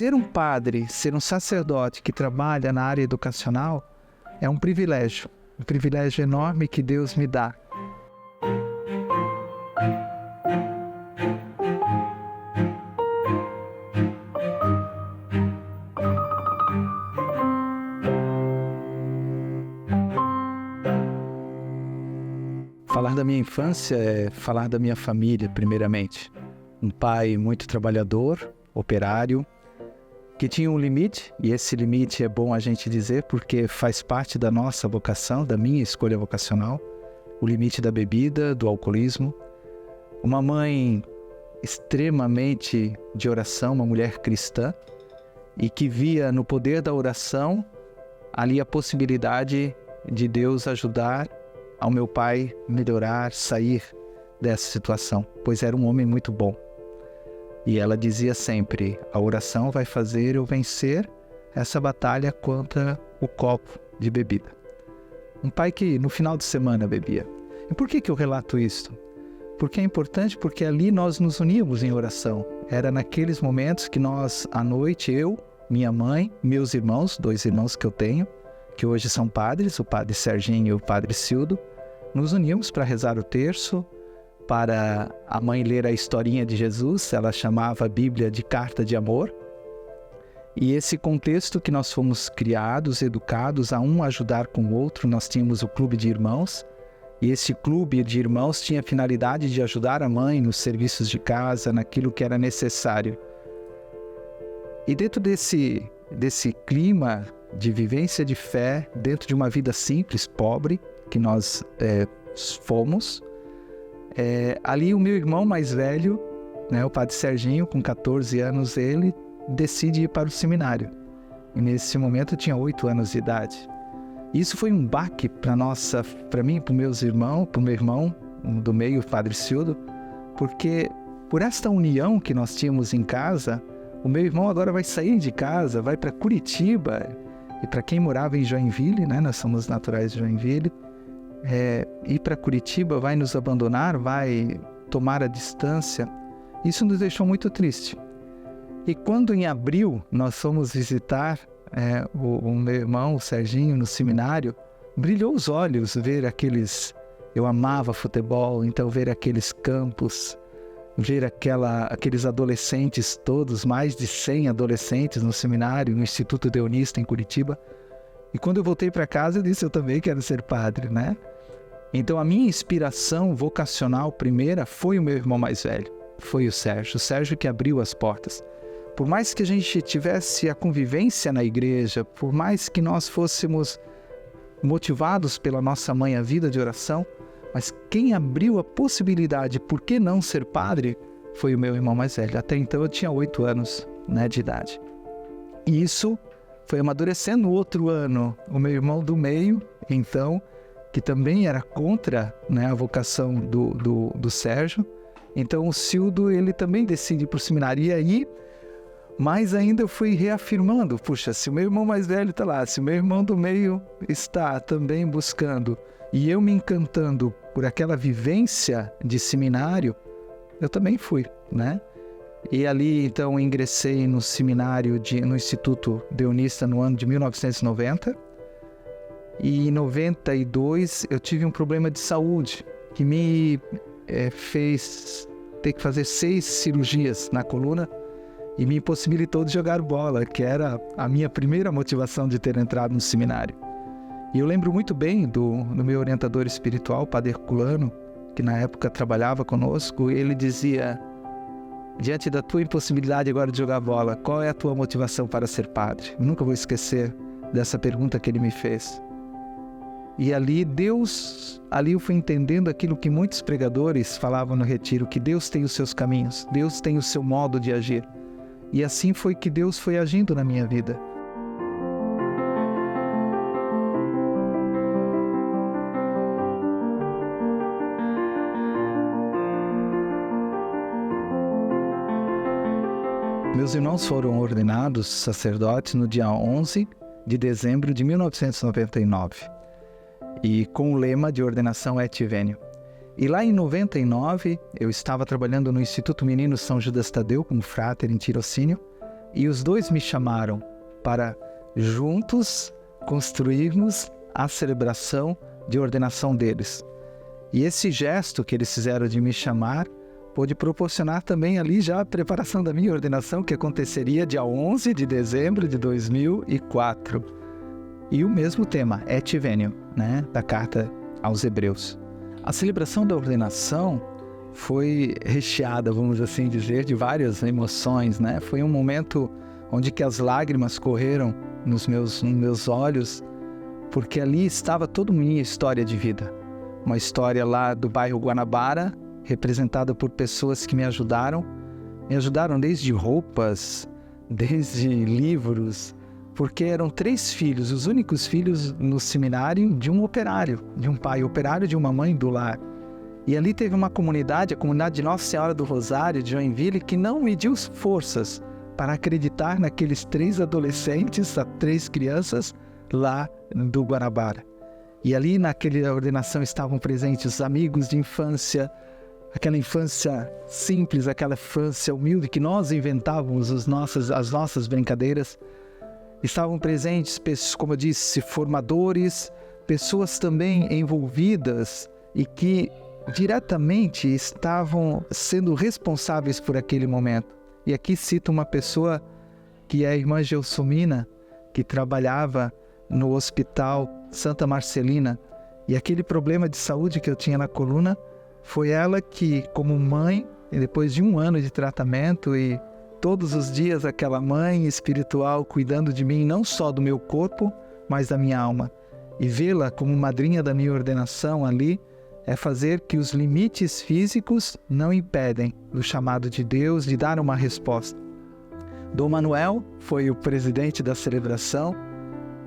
ser um padre, ser um sacerdote que trabalha na área educacional é um privilégio enorme que Deus me dá. Falar da minha infância é falar da minha família, primeiramente. Um pai muito trabalhador, operário, que tinha um limite, e esse limite é bom a gente dizer porque faz parte da nossa vocação, da minha escolha vocacional, o limite da bebida, do alcoolismo. Uma mãe extremamente de oração, uma mulher cristã, e que via no poder da oração ali a possibilidade de Deus ajudar ao meu pai melhorar, sair dessa situação, pois era um homem muito bom. E ela dizia sempre, a oração vai fazer eu vencer essa batalha contra o copo de bebida. Um pai que no final de semana bebia. E por que eu relato isso? Porque é importante, porque ali nós nos uníamos em oração. Era naqueles momentos que nós, à noite, eu, minha mãe, meus irmãos, 2 irmãos que eu tenho, que hoje são padres, o padre Serginho e o padre Cildo, nos uníamos para rezar o terço, para a mãe ler a historinha de Jesus, ela chamava a Bíblia de carta de amor. E esse contexto que nós fomos criados, educados a um ajudar com o outro, nós tínhamos o clube de irmãos, e esse clube de irmãos tinha a finalidade de ajudar a mãe nos serviços de casa, naquilo que era necessário. E dentro desse clima de vivência de fé, dentro de uma vida simples, pobre, que nós fomos, ali o meu irmão mais velho, né, o padre Serginho, com 14 anos, ele decide ir para o seminário. E nesse momento eu tinha 8 anos de idade. Isso foi um baque para mim, para meus irmãos, para o meu irmão do meio, o padre Cildo, porque por esta união que nós tínhamos em casa, o meu irmão agora vai sair de casa, vai para Curitiba, e para quem morava em Joinville, né, nós somos naturais de Joinville, ir para Curitiba, vai nos abandonar, vai tomar a distância. Isso nos deixou muito triste. E quando em abril nós fomos visitar o meu irmão, o Serginho, no seminário, brilhou os olhos ver aqueles... Eu amava futebol, então ver aqueles campos, ver aqueles adolescentes todos, mais de 100 adolescentes no seminário, no Instituto Deonista em Curitiba. E quando eu voltei para casa, eu disse, eu também quero ser padre, né? Então a minha inspiração vocacional primeira foi o meu irmão mais velho, foi o Sérgio que abriu as portas. Por mais que a gente tivesse a convivência na igreja, por mais que nós fôssemos motivados pela nossa mãe a vida de oração, mas quem abriu a possibilidade, por que não ser padre, foi o meu irmão mais velho. Até então eu tinha 8 anos, né, de idade. E isso foi amadurecendo no outro ano. O meu irmão do meio, então, que também era contra, né, a vocação do Sérgio. Então o Cildo, ele também decide ir para o seminário. E aí, mais ainda eu fui reafirmando, puxa, se o meu irmão mais velho está lá, se o meu irmão do meio está também buscando, e eu me encantando por aquela vivência de seminário, eu também fui, né? E ali, então, ingressei no seminário, no Instituto Deonista no ano de 1990. E em 92 eu tive um problema de saúde que me fez ter que fazer 6 cirurgias na coluna e me impossibilitou de jogar bola, que era a minha primeira motivação de ter entrado no seminário. E eu lembro muito bem do meu orientador espiritual, o Padre Herculano, que na época trabalhava conosco, ele dizia, diante da tua impossibilidade agora de jogar bola, qual é a tua motivação para ser padre? Eu nunca vou esquecer dessa pergunta que ele me fez. E ali eu fui entendendo aquilo que muitos pregadores falavam no retiro, que Deus tem os seus caminhos, Deus tem o seu modo de agir. E assim foi que Deus foi agindo na minha vida. Meus irmãos foram ordenados sacerdotes no dia 11 de dezembro de 1999. E com o lema de ordenação Et Venio. E lá em 99, eu estava trabalhando no Instituto Menino São Judas Tadeu, como fráter em tirocínio, E os dois me chamaram para juntos construirmos a celebração de ordenação deles. E esse gesto que eles fizeram de me chamar pôde proporcionar também ali já a preparação da minha ordenação, que aconteceria dia 11 de dezembro de 2004. E o mesmo tema, Et Veniam, né, da carta aos Hebreus. A celebração da ordenação foi recheada, vamos assim dizer, de várias emoções, né? Foi um momento onde que as lágrimas correram nos meus olhos, porque ali estava toda minha história de vida. Uma história lá do bairro Guanabara, representada por pessoas que me ajudaram desde roupas, desde livros, porque eram 3 filhos, os únicos filhos no seminário de um operário, de um pai operário, de uma mãe do lar. E ali teve uma comunidade, a comunidade de Nossa Senhora do Rosário, de Joinville, que não mediu forças para acreditar naqueles 3 adolescentes, 3 crianças lá do Guanabara. E ali naquela ordenação estavam presentes os amigos de infância, aquela infância simples, aquela infância humilde que nós inventávamos as nossas brincadeiras. Estavam presentes, como eu disse, formadores, pessoas também envolvidas e que diretamente estavam sendo responsáveis por aquele momento. E aqui cito uma pessoa que é a irmã Gelsomina, que trabalhava no Hospital Santa Marcelina, e aquele problema de saúde que eu tinha na coluna, foi ela que, como mãe, depois de 1 ano de tratamento e todos os dias aquela mãe espiritual cuidando de mim, não só do meu corpo, mas da minha alma. E vê-la como madrinha da minha ordenação ali, é fazer que os limites físicos não impedem o chamado de Deus de dar uma resposta. Dom Manuel foi o presidente da celebração,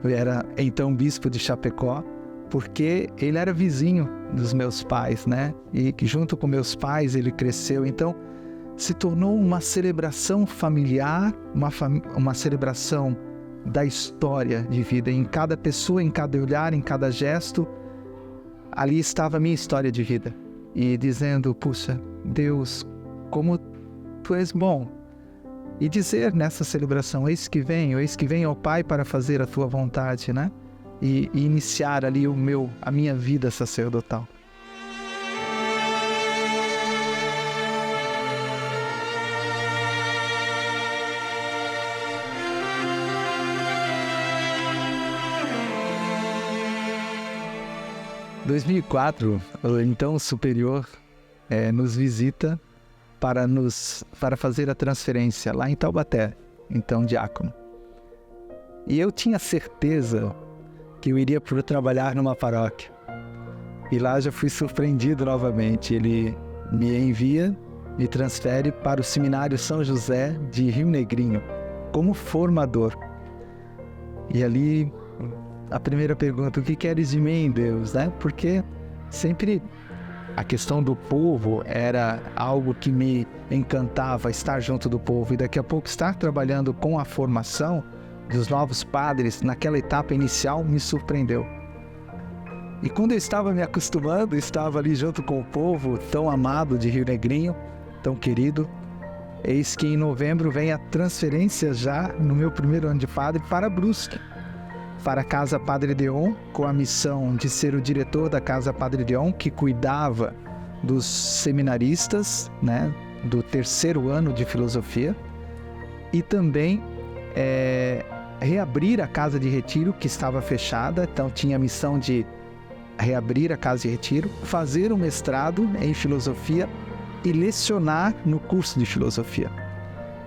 era então bispo de Chapecó, porque ele era vizinho dos meus pais, né? E que junto com meus pais ele cresceu, então se tornou uma celebração familiar, uma celebração da história de vida. Em cada pessoa, em cada olhar, em cada gesto, ali estava a minha história de vida. E dizendo, puxa, Deus, como Tu és bom. E dizer nessa celebração, eis que venho ao Pai para fazer a Tua vontade, né? E iniciar ali a minha vida sacerdotal. Em 2004, o então superior nos visita para fazer a transferência lá em Taubaté, então diácono. E eu tinha certeza que eu iria trabalhar numa paróquia. E lá já fui surpreendido novamente. Ele me envia, me transfere para o Seminário São José de Rio Negrinho, como formador. E ali, a primeira pergunta, o que queres de mim, Deus? Né? Porque sempre a questão do povo era algo que me encantava, estar junto do povo. E daqui a pouco estar trabalhando com a formação dos novos padres naquela etapa inicial me surpreendeu. E quando eu estava me acostumando, estava ali junto com o povo tão amado de Rio Negrinho, tão querido, eis que em novembro vem a transferência já no meu primeiro ano de padre para Brusque, para a Casa Padre Deon, com a missão de ser o diretor da Casa Padre Deon, que cuidava dos seminaristas, né, do 3º ano de filosofia, e também reabrir a Casa de Retiro, que estava fechada. Então tinha a missão de reabrir a Casa de Retiro, fazer um mestrado em filosofia e lecionar no curso de filosofia.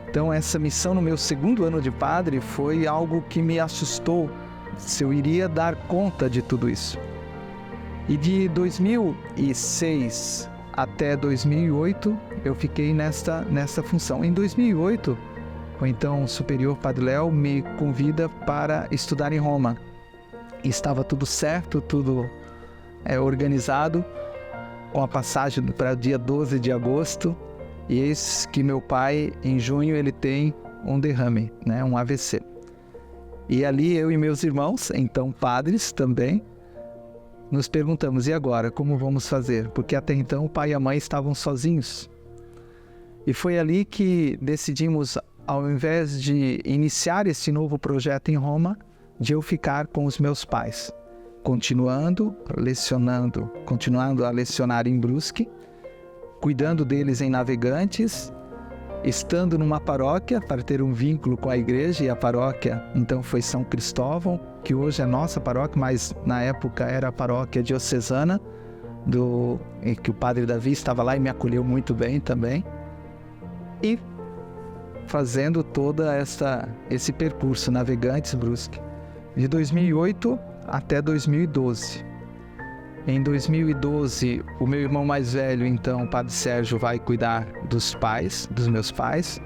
Então essa missão no meu 2º ano de padre foi algo que me assustou, se eu iria dar conta de tudo isso. E de 2006 até 2008 eu fiquei nessa função. Em 2008, o então superior Padre Léo me convida para estudar em Roma. E estava tudo certo, tudo organizado, com a passagem para o dia 12 de agosto. E eis que meu pai, em junho, ele tem um derrame, né, um AVC. E ali eu e meus irmãos, então padres também, nos perguntamos, e agora, como vamos fazer? Porque até então o pai e a mãe estavam sozinhos. E foi ali que decidimos ao invés de iniciar esse novo projeto em Roma, de eu ficar com os meus pais, continuando a lecionar em Brusque, cuidando deles em Navegantes, estando numa paróquia para ter um vínculo com a igreja, e a paróquia então foi São Cristóvão, que hoje é nossa paróquia, mas na época era a paróquia diocesana, que o padre Davi estava lá e me acolheu muito bem também, e fazendo toda esse percurso Navegantes Brusque, de 2008 até 2012. Em 2012, o meu irmão mais velho, então, o padre Sérgio, vai cuidar dos meus pais,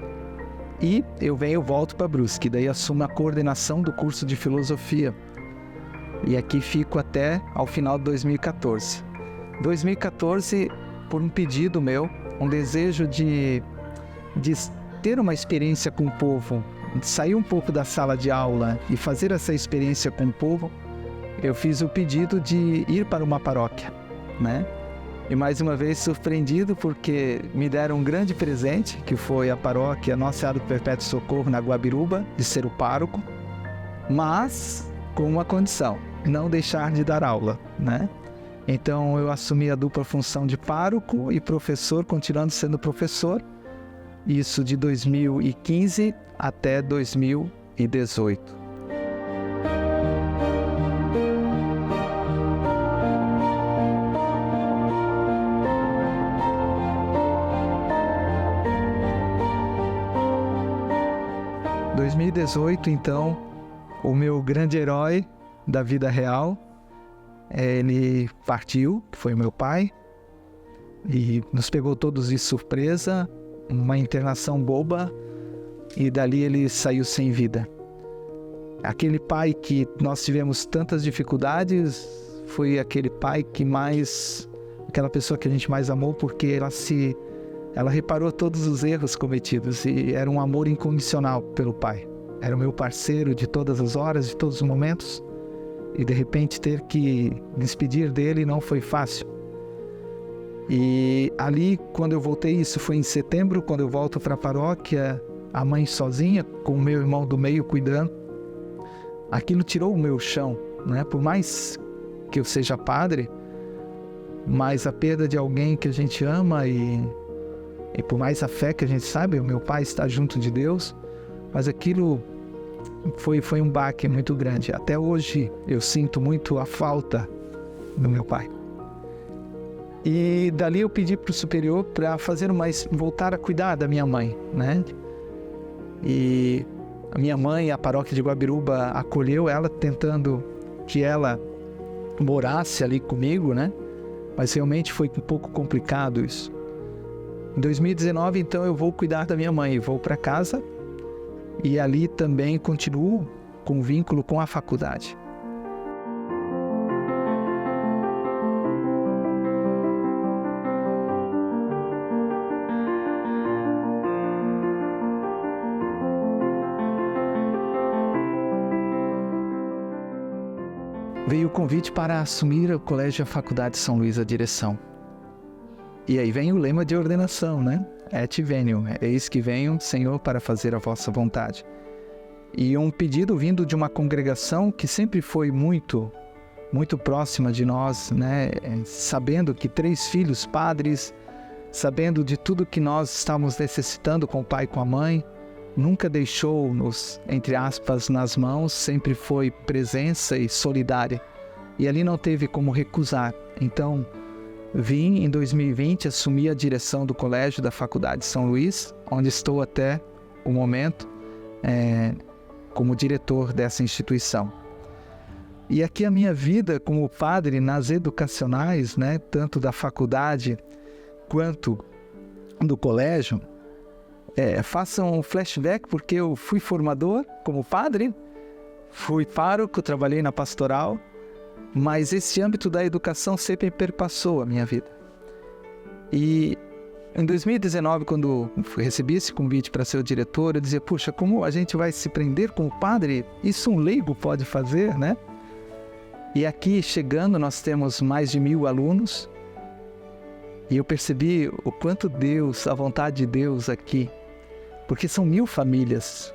e eu volto para Brusque, daí assumo a coordenação do curso de filosofia, e aqui fico até ao final de 2014. 2014, por um pedido meu, um desejo de ter uma experiência com o povo, de sair um pouco da sala de aula e fazer essa experiência com o povo, eu fiz o pedido de ir para uma paróquia, né? E mais uma vez surpreendido, porque me deram um grande presente, que foi a paróquia Nossa Senhora do Perpétuo Socorro, na Guabiruba, de ser o pároco, mas com uma condição: não deixar de dar aula, né? Então eu assumi a dupla função de pároco e professor, continuando sendo professor, isso de 2015 até 2018. Em 2018, então, o meu grande herói da vida real, ele partiu, que foi o meu pai, e nos pegou todos de surpresa, uma internação boba, e dali ele saiu sem vida. Aquele pai que nós tivemos tantas dificuldades, foi aquele pai aquela pessoa que a gente mais amou, porque ela reparou todos os erros cometidos, e era um amor incondicional pelo pai. Era o meu parceiro de todas as horas, de todos os momentos, e de repente ter que despedir dele não foi fácil. E ali, quando eu voltei, isso foi em setembro, quando eu volto para a paróquia, a mãe sozinha, com o meu irmão do meio cuidando, aquilo tirou o meu chão, né? Por mais que eu seja padre, mas a perda de alguém que a gente ama, e por mais a fé que a gente sabe, o meu pai está junto de Deus, mas aquilo foi um baque muito grande. Até hoje eu sinto muito a falta do meu pai. E dali eu pedi para o superior para voltar a cuidar da minha mãe, né? E a minha mãe, a paróquia de Guabiruba, acolheu ela, tentando que ela morasse ali comigo, né? Mas realmente foi um pouco complicado isso. Em 2019, então, eu vou cuidar da minha mãe, vou para casa, e ali também continuo com vínculo com a faculdade. Veio o convite para assumir o Colégio e a Faculdade São Luís, a direção. E aí vem o lema de ordenação, né? Et venium, eis que venho, Senhor, para fazer a vossa vontade. E um pedido vindo de uma congregação que sempre foi muito, muito próxima de nós, né? Sabendo que 3 filhos padres, sabendo de tudo que nós estávamos necessitando com o pai e com a mãe, nunca deixou-nos, entre aspas, nas mãos, sempre foi presença e solidária. E ali não teve como recusar. Então, vim em 2020, assumi a direção do Colégio da Faculdade São Luís, onde estou até o momento como diretor dessa instituição. E aqui a minha vida como padre nas educacionais, né, tanto da faculdade quanto do colégio, façam um flashback, porque eu fui formador como padre, fui pároco, trabalhei na pastoral, mas esse âmbito da educação sempre perpassou a minha vida. E em 2019, quando recebi esse convite para ser o diretor, eu dizia, puxa, como a gente vai se prender com o padre? Isso um leigo pode fazer, né? E aqui, chegando, nós temos mais de 1000 alunos, e eu percebi o quanto Deus, a vontade de Deus aqui, porque são 1000 famílias,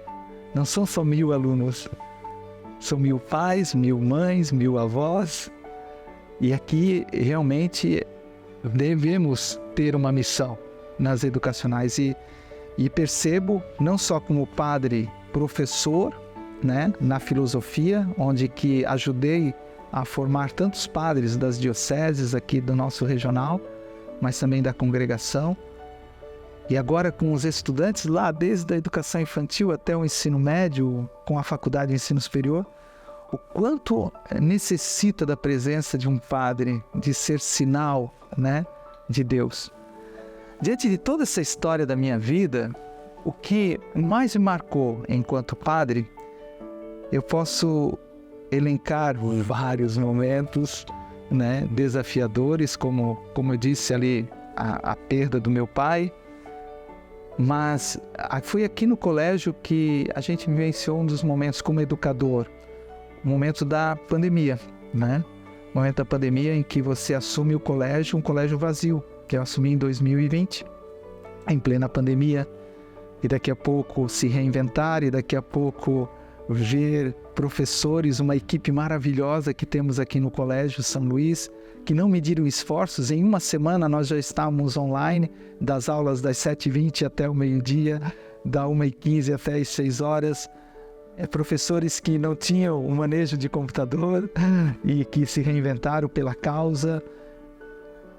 não são só 1000 alunos. São 1000 pais, 1000 mães, 1000 avós. E aqui realmente devemos ter uma missão nas educacionais. E percebo, não só como padre professor, né, na filosofia, onde que ajudei a formar tantos padres das dioceses aqui do nosso regional, mas também da congregação. E agora com os estudantes lá, desde a educação infantil até o ensino médio, com a faculdade de ensino superior, o quanto necessita da presença de um padre, de ser sinal, né, de Deus. Diante de toda essa história da minha vida, o que mais me marcou enquanto padre, eu posso elencar vários momentos, né, desafiadores, como eu disse ali, a perda do meu pai. Mas foi aqui no colégio que a gente vivenciou um dos momentos como educador, o momento da pandemia, né? O momento da pandemia em que você assume o colégio, um colégio vazio, que eu assumi em 2020, em plena pandemia, e daqui a pouco se reinventar, e daqui a pouco ver professores, uma equipe maravilhosa que temos aqui no Colégio São Luís, que não mediram esforços. Em uma semana nós já estávamos online, das aulas das 7h20 até o meio-dia, da 1h15 até as 6 horas. Professores que não tinham o manejo de computador e que se reinventaram pela causa.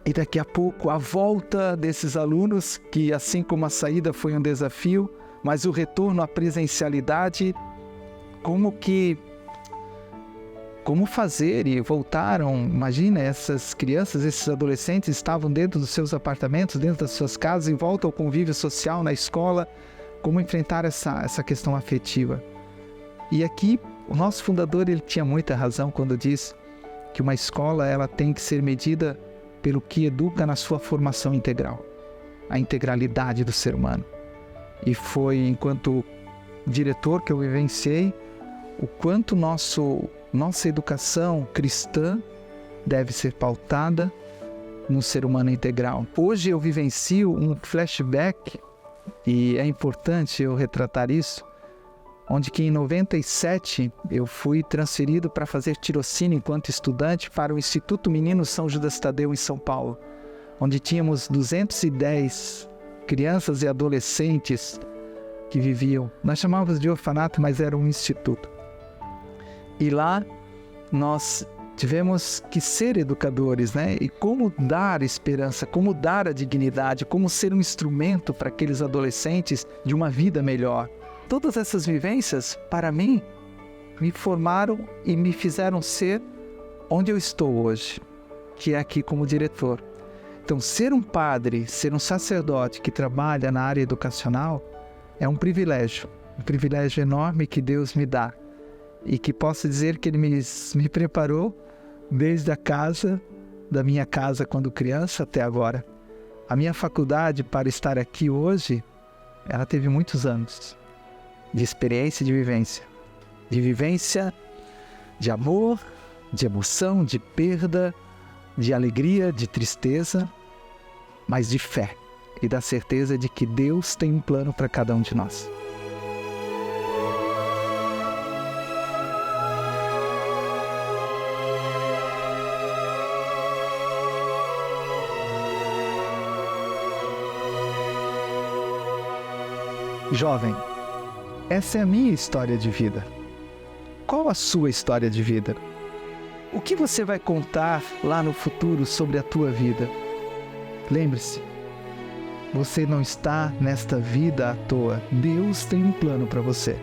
E daqui a pouco a volta desses alunos, que assim como a saída foi um desafio, mas o retorno à presencialidade, como fazer, e voltaram. Imagina, essas crianças, esses adolescentes estavam dentro dos seus apartamentos, dentro das suas casas, em volta ao convívio social na escola, como enfrentar essa questão afetiva. E aqui o nosso fundador, ele tinha muita razão quando diz que uma escola ela tem que ser medida pelo que educa na sua formação integral, a integralidade do ser humano. E foi enquanto diretor que eu vivenciei o quanto nossa educação cristã deve ser pautada no ser humano integral. Hoje eu vivencio um flashback, e é importante eu retratar isso, onde que em 97 eu fui transferido para fazer tirocínio enquanto estudante para o Instituto Menino São Judas Tadeu em São Paulo, onde tínhamos 210 crianças e adolescentes que viviam. Nós chamávamos de orfanato, mas era um instituto. E lá nós tivemos que ser educadores, né? E como dar esperança, como dar a dignidade, como ser um instrumento para aqueles adolescentes de uma vida melhor. Todas essas vivências, para mim, me formaram e me fizeram ser onde eu estou hoje, que é aqui como diretor. Então, ser um padre, ser um sacerdote que trabalha na área educacional é um privilégio enorme que Deus me dá. E que posso dizer que Ele me preparou desde da minha casa quando criança até agora. A minha faculdade para estar aqui hoje, ela teve muitos anos de experiência e de vivência de amor, de emoção, de perda, de alegria, de tristeza, mas de fé e da certeza de que Deus tem um plano para cada um de nós. Jovem, essa é a minha história de vida. Qual a sua história de vida? O que você vai contar lá no futuro sobre a tua vida? Lembre-se, você não está nesta vida à toa. Deus tem um plano para você.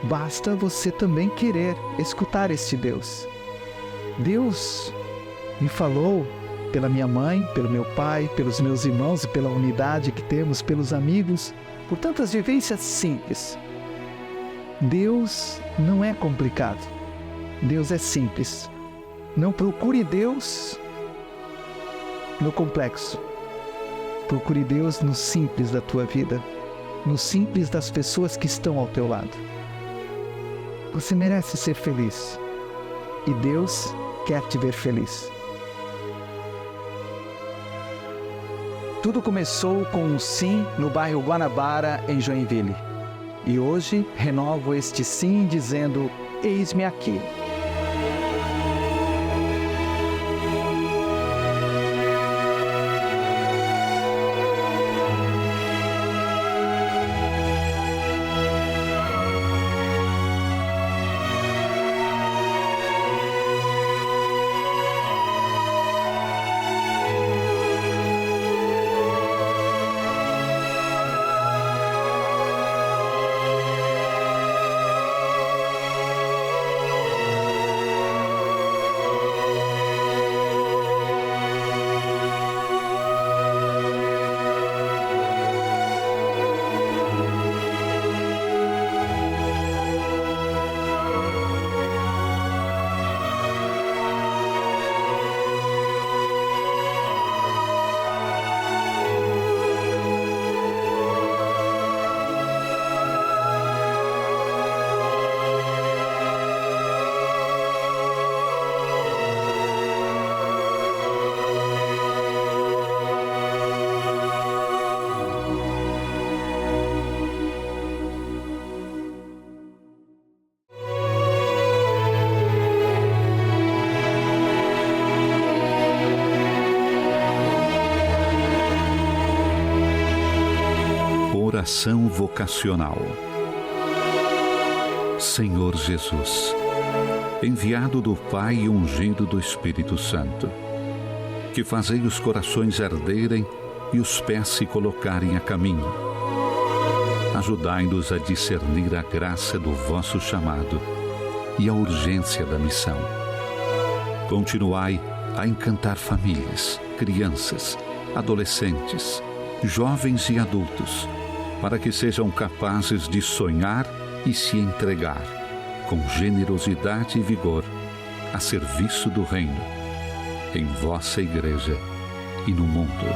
Basta você também querer escutar este Deus. Deus me falou pela minha mãe, pelo meu pai, pelos meus irmãos e pela unidade que temos, pelos amigos, por tantas vivências simples. Deus não é complicado. Deus é simples. Não procure Deus no complexo. Procure Deus no simples da tua vida, no simples das pessoas que estão ao teu lado. Você merece ser feliz e Deus quer te ver feliz. Tudo começou com um sim no bairro Guanabara, em Joinville. E hoje renovo este sim dizendo: eis-me aqui. Oração vocacional. Senhor Jesus, enviado do Pai e ungido do Espírito Santo, que fazei os corações arderem e os pés se colocarem a caminho. Ajudai-nos a discernir a graça do vosso chamado e a urgência da missão. Continuai a encantar famílias, crianças, adolescentes, jovens e adultos, para que sejam capazes de sonhar e se entregar, com generosidade e vigor, a serviço do Reino, em vossa Igreja e no mundo.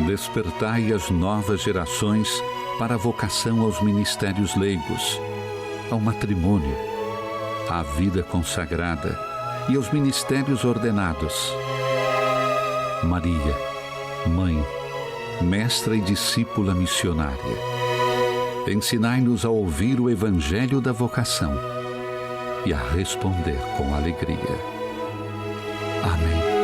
Despertai as novas gerações para a vocação aos ministérios leigos, ao matrimônio, à vida consagrada e aos ministérios ordenados. Maria, Mãe, Mestra e discípula missionária, ensinai-nos a ouvir o Evangelho da vocação e a responder com alegria. Amém.